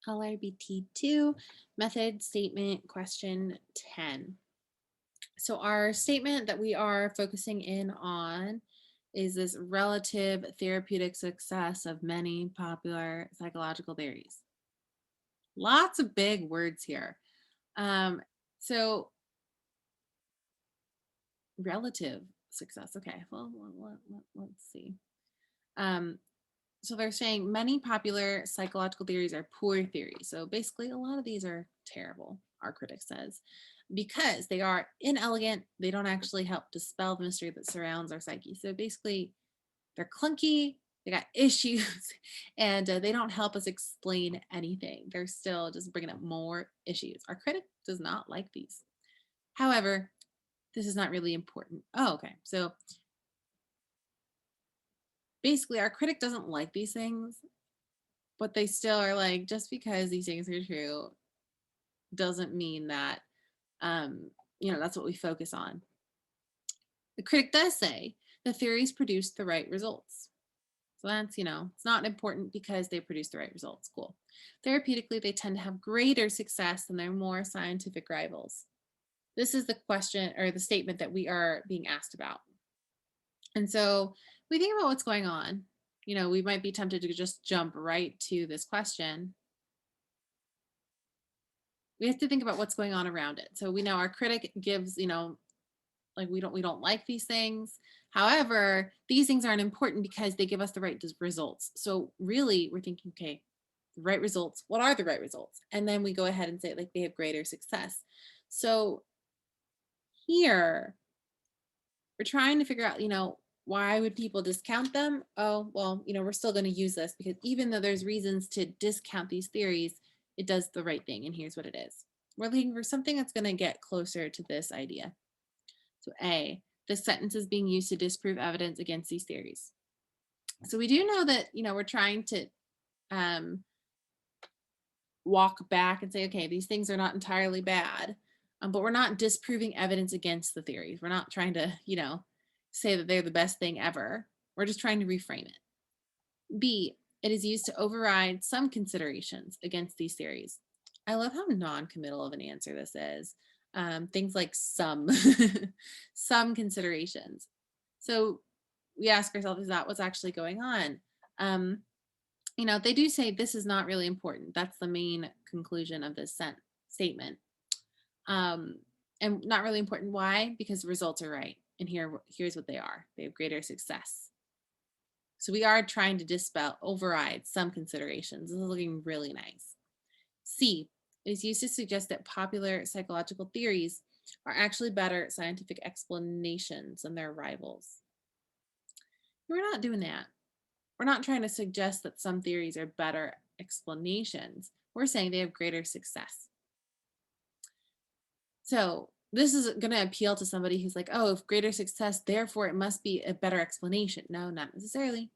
LRBT2, method statement question 10. So our statement that we are focusing in on is this relative therapeutic success of many popular psychological theories. Lots of big words here. So relative success. Okay, well, let's see. Um, so they're saying many popular psychological theories are poor theories. So basically, a lot of these are terrible, our critic says, because they are inelegant. They don't actually help dispel the mystery that surrounds our psyche. So basically, they're clunky, they got issues, and they don't help us explain anything. They're still just bringing up more issues. Our critic does not like these. However, this is not really important. Oh, okay. So basically, our critic doesn't like these things, but they still are like, just because these things are true doesn't mean that, um, that's what we focus on. The critic does say the theories produce the right results. So that's, it's not important because they produce the right results. Cool. Therapeutically, they tend to have greater success than their more scientific rivals. This is the question or the statement that we are being asked about. And so we think about what's going on. We might be tempted to just jump right to this question. We have to think about what's going on around it. So we know our critic gives, like we don't like these things. However, these things aren't important because they give us the right results. So really we're thinking, okay, the right results, what are the right results? And then we go ahead and say like they have greater success. So here we're trying to figure out, why would people discount them? Oh, well, we're still going to use this because even though there's reasons to discount these theories, it does the right thing. And here's what it is. We're looking for something that's going to get closer to this idea. So A, this sentence is being used to disprove evidence against these theories. So we do know that, we're trying to walk back and say, okay, these things are not entirely bad, but we're not disproving evidence against the theories. We're not trying to, say that they're the best thing ever. We're just trying to reframe it. B, it is used to override some considerations against these theories. I love how non-committal of an answer this is. Things like some, some considerations. So we ask ourselves, is that what's actually going on? They do say this is not really important. That's the main conclusion of this statement. And not really important. Why? Because the results are right. And here's what they are. They have greater success. So we are trying to override some considerations. This is looking really nice. C, it is used to suggest that popular psychological theories are actually better scientific explanations than their rivals. We're not doing that. We're not trying to suggest that some theories are better explanations. We're saying they have greater success. So this is going to appeal to somebody who's like, oh, if greater success, therefore it must be a better explanation. No, not necessarily.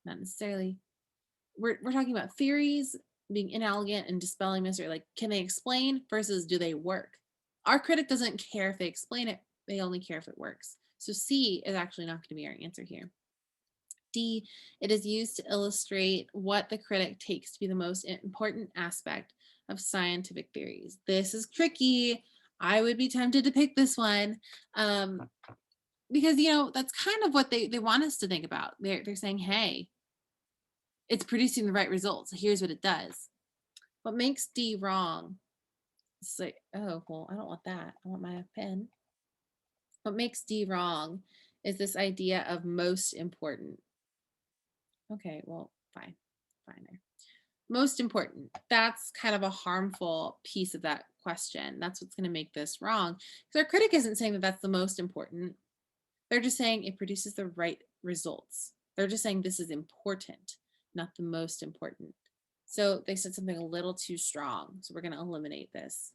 Not necessarily. We're talking about theories being inelegant and dispelling mystery. Like, can they explain versus do they work? Our critic doesn't care if they explain it. They only care if it works. So C is actually not going to be our answer here. D, it is used to illustrate what the critic takes to be the most important aspect of scientific theories. This is tricky. I would be tempted to pick this one because, that's kind of what they want us to think about. They're saying, hey, it's producing the right results. Here's what it does. What makes D wrong? It's like, oh, well, I don't want that. I want my pen. What makes D wrong is this idea of most important. Okay, well, fine there. Most important. That's kind of a harmful piece of that question. That's what's going to make this wrong. Because our critic isn't saying that that's the most important. They're just saying it produces the right results. They're just saying this is important, not the most important. So they said something a little too strong. So we're going to eliminate this.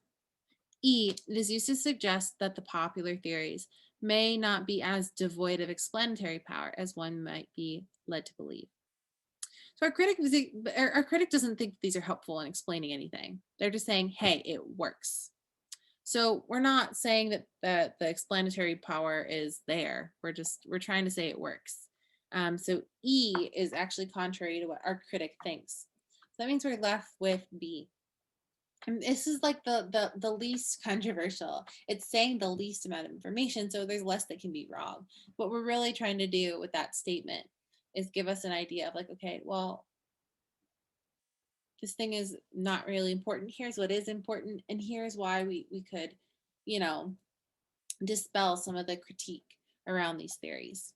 E, it is used to suggest that the popular theories may not be as devoid of explanatory power as one might be led to believe. So our critic doesn't think these are helpful in explaining anything. They're just saying, hey, it works. So we're not saying that the explanatory power is there. We're trying to say it works. So E is actually contrary to what our critic thinks. that means we're left with B. And this is like the least controversial. It's saying the least amount of information, so there's less that can be wrong. What we're really trying to do with that statement is give us an idea of like, okay, well, this thing is not really important. Here's what is important, and here's why we could, you know, dispel some of the critique around these theories.